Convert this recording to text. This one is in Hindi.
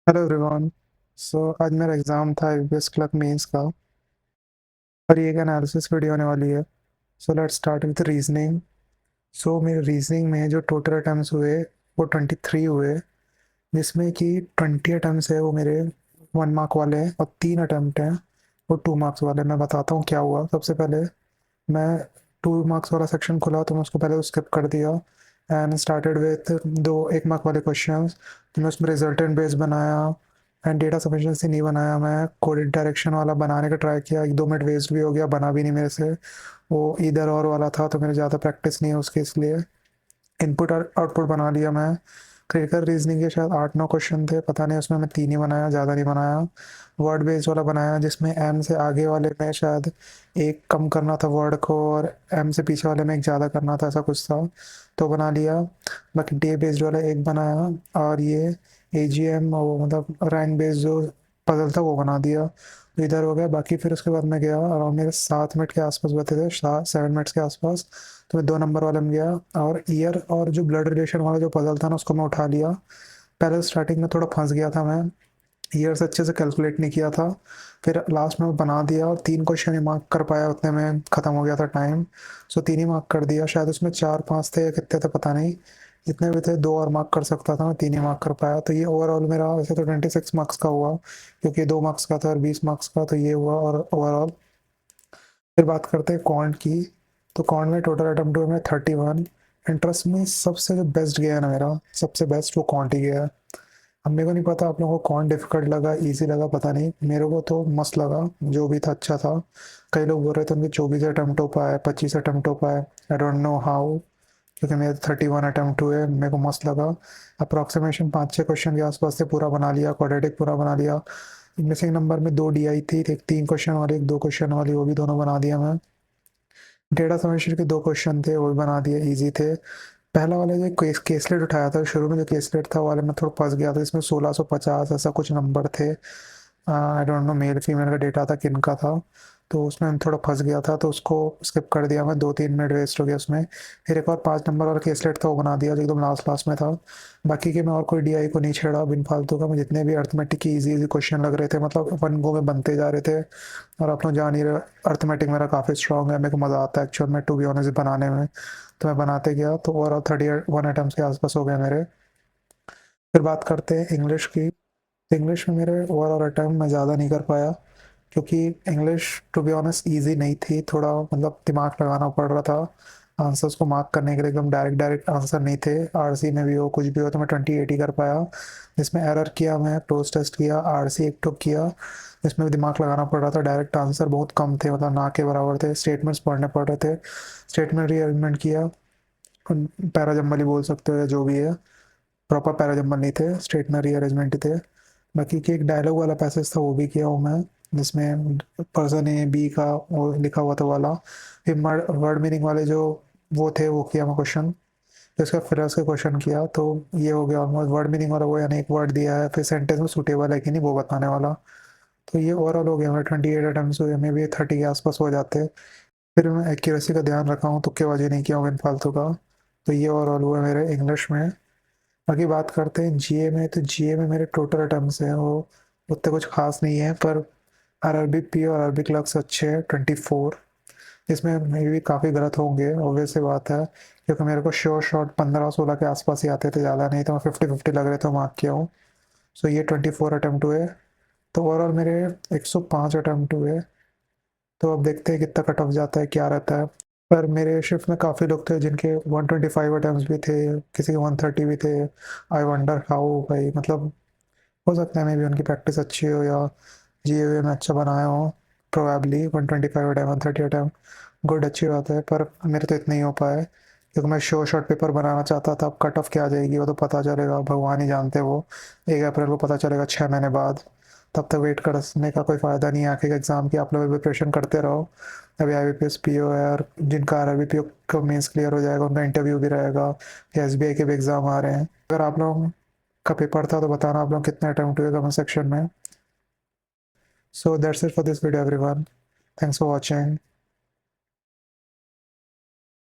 Hello everyone. आज मेरा एग्ज़ाम था यूपीएस क्लर्क मेंस का और ये एक एनालिसिस वीडियो होने वाली है। Let's start with reasoning. मेरे रीजनिंग में जो टोटल अटैम्प्ट्स हुए वो 23 हुए, जिसमें कि 20 अटैम्प्ट्स है वो मेरे 1 मार्क वाले हैं और 3 अटैम्प्ट हैं वो 2 मार्क्स वाले। मैं बताता हूँ क्या हुआ। सबसे पहले मैं 2 मार्क्स वाला सेक्शन खुला तो मैं उसको पहले स्किप कर दिया एंड स्टार्टेड विथ दो 1 मार्क वाले क्वेश्चंस। तो मैं उसमें रिजल्टेंट बेस बनाया एंड डेटा सफिशिएंसी नहीं बनाया। मैं कोडेड डायरेक्शन वाला बनाने का ट्राई किया, 1-2 मिनट वेस्ट भी हो गया, बना भी नहीं मेरे से। वो इधर और वाला था तो मेरे ज़्यादा प्रैक्टिस नहीं है उसके, इसलिए इनपुट और आउटपुट बना लिया मैं। क्रिटिकल रीजनिंग के शायद 8-9 क्वेश्चन थे, पता नहीं, उसमें मैं 3 ही बनाया, ज़्यादा नहीं बनाया। वर्ड बेस्ड वाला बनाया जिसमें एम से आगे वाले में शायद एक कम करना था वर्ड को और एम से पीछे वाले में एक ज़्यादा करना था, ऐसा कुछ था, तो बना लिया। बाकी डे बेस्ड वाला एक बनाया और ये ए जी एम वो मतलब रैंक बेस्ड जो पजल था वो बना दिया। तो इधर हो गया। बाकी फिर उसके बाद मैं गया अराउंड मेरे 7 मिनट के आसपास बचे थे, 7 मिनट्स के आसपास। तो मैं 2 नंबर वाले में गया और ईयर और जो ब्लड रिलेशन वाला जो पजल था ना उसको मैं उठा लिया। पहले स्टार्टिंग में थोड़ा फंस गया था मैं, ईयर्स अच्छे से कैलकुलेट नहीं किया था। फिर लास्ट में बना दिया और 3 क्वेश्चन ही मार्क कर पाया, उतने में ख़त्म हो गया था टाइम। 3 ही मार्क कर दिया, शायद उसमें 4-5 थे या कितने थे पता नहीं, जितने भी थे 2 और मार्क कर सकता था, मैं 3 ही मार्क कर पाया। तो ये ओवरऑल मेरा वैसे तो 26 मार्क्स का हुआ, क्योंकि 2 मार्क्स का था और 20 मार्क्स का, तो ये हुआ और ओवरऑल। फिर बात करते हैं कॉन्ट की। तो कॉन्ट में टोटल अटेम्प्ट हुए में 31। इंटरेस्ट में सबसे जो बेस्ट गया है ना मेरा, सबसे बेस्ट वो कॉन्ट ही गया है। अब मेरे को नहीं पता आप लोगों को कौन डिफिकल्ट लगा इजी लगा, पता नहीं, मेरे को तो मस्त लगा, जो भी था अच्छा था। कई लोग बोल रहे थे उनके 24 अटेम्प्ट हो पाए, 25 अटेम्प्ट हो पाए, आई डोंट नो हाउ, क्योंकि मेरे 31 अटेम्प्ट हुए, मेरे को मस्त लगा। अप्रॉक्सीमेशन 5-6 क्वेश्चन के आसपास से पूरा बना लिया, क्वाड्रेटिक पूरा बना लिया। मिसिंग नंबर में 2 DI थी, एक 3 क्वेश्चन वाली एक 2 क्वेश्चन वाली, वो भी दोनों बना दिया मैं। डेटा समेशन के 2 क्वेश्चन थे वो भी बना दिए, ईजी थे। पहला वाला जो केसलेट उठाया था शुरू में, जो केसलेट था वाले में थोड़ा फंस गया था, इसमें 1650 ऐसा कुछ नंबर थे। I don't know male female का डेटा था किन का था, तो उसमें थोड़ा फंस गया था, तो उसको स्किप कर दिया मैं, 2-3 मिनट वेस्ट हो गया उसमें। फिर एक और 5 नंबर वाला केसलेट था वो बना दिया जो एकदम लास्ट लास्ट में था। बाकी के मैं और कोई DI को नहीं छेड़ा बिन फालतू का। मैं जितने भी अर्थमेटिक की इजी इजी क्वेश्चन लग रहे थे, मतलब वन गो में बनते जा रहे थे, और आप लोग जान ही रहे अर्थमेटिक मेरा काफ़ी स्ट्रॉन्ग है, मेरे को मज़ा आता है एक्चुअल में, टू बी ऑनेस्ट, बनाने में। तो मैं बनाते गया, तो ओवरऑल 31 अटैम्प्ट्स के आसपास हो गए मेरे। फिर बात करते हैं इंग्लिश की। इंग्लिश में मेरे ओवरऑल अटैम्प्ट मैं ज़्यादा नहीं कर पाया, क्योंकि English to be honest easy नहीं थी, थोड़ा मतलब दिमाग लगाना पड़ रहा था आंसर्स को मार्क करने के लिए, एकदम डायरेक्ट डायरेक्ट आंसर नहीं थे। आरसी में भी हो कुछ भी हो, तो मैं 28 ही कर पाया, जिसमें एरर किया मैं, क्लोज टेस्ट किया, आरसी एक टुक किया, इसमें भी दिमाग लगाना पड़ रहा था। डायरेक्ट आंसर बहुत कम थे, मतलब ना के बराबर थे, स्टेटमेंट्स पढ़ने पड़ रहे थे। स्टेटमेंट रीअरेंजमेंट किया, पैराजम्बल ही बोल सकते हो या जो भी है, प्रॉपर पैराजम्बल नहीं थे, स्टेटनरी अरेंजमेंट थे। बाकी कि एक डायलॉग वाला पैसेज था वो भी किया हूँ मैं, जिसमें पर्सन ए बी का वो लिखा हुआ था वाला। फिर वर्ड मीनिंग वाले जो वो थे वो किया मैं क्वेश्चन। फिर उसका फिर उसका क्वेश्चन किया, तो ये हो गया ऑलमोस्ट वर्ड मीनिंग वाला, वो यानी एक वर्ड दिया है, फिर सेंटेंस में सूटेबल है कि नहीं वो बताने वाला। तो ये ओवरऑल हो गया मेरे 28 अटेम्प्ट हुए, मे भी 30 के आसपास हो जाते। फिर मैं एक्यूरेसी का ध्यान रखा हूँ, तुक्केबाजी नहीं किया हूँ इन फालतू का। तो ये ओवरऑल हुआ मेरे इंग्लिश में। बाकी बात करते हैं जीए में। तो जीए में मेरे टोटल अटेम्प्ट्स हैं वो उतने कुछ खास नहीं है, पर आरआरबी पी और आरबी क्लर्क्स अच्छे हैं, 24। इसमें मे भी काफ़ी गलत होंगे, ऑब्वियस सी बात है, क्योंकि मेरे को श्योर शॉट 15-16 के आसपास ही आते थे, ज़्यादा नहीं, तो मैं 50-50 लग रहे थे मार्क किया हूँ। ये 24 अटेम्प्ट हुए। तो ओवरऑल मेरे 105 अटेम्प्ट हुए। तो अब देखते हैं कितना कट ऑफ जाता है, क्या रहता है। पर मेरे शिफ्ट में काफ़ी लोग थे जिनके 125 अटेम्प्ट्स भी थे, किसी के 130 भी थे। आई वंडर हाउ भाई, मतलब हो सकता है मे भी उनकी प्रैक्टिस अच्छी हो या जीए में अच्छा बनाया हो। प्रोबेबली 125 अटैम्प 130 अटैम्प गुड, अच्छी बात है, पर मेरे तो इतने ही हो पाए, क्योंकि मैं शो शॉर्ट पेपर बनाना चाहता था। अब कट ऑफ क्या आ जाएगी वो तो पता चलेगा, भगवान ही जानते, वो 1 अप्रैल को पता चलेगा, 6 महीने बाद। तब तक वेट करने का कोई फ़ायदा नहीं है, आखिर एग्ज़ाम की आप लोग प्रिपरेशन करते रहो। अभी IBPS PO है, और जिनका RRB PO का मेंस क्लियर हो जाएगा उनका इंटरव्यू भी रहेगा, SBI के भी एग्ज़ाम आ रहे हैं। अगर आप लोग का पेपर था तो बताना आप लोग कितने अटेम्प्ट हुए कमेंट सेक्शन में। So that's it for this video everyone, thanks for watching.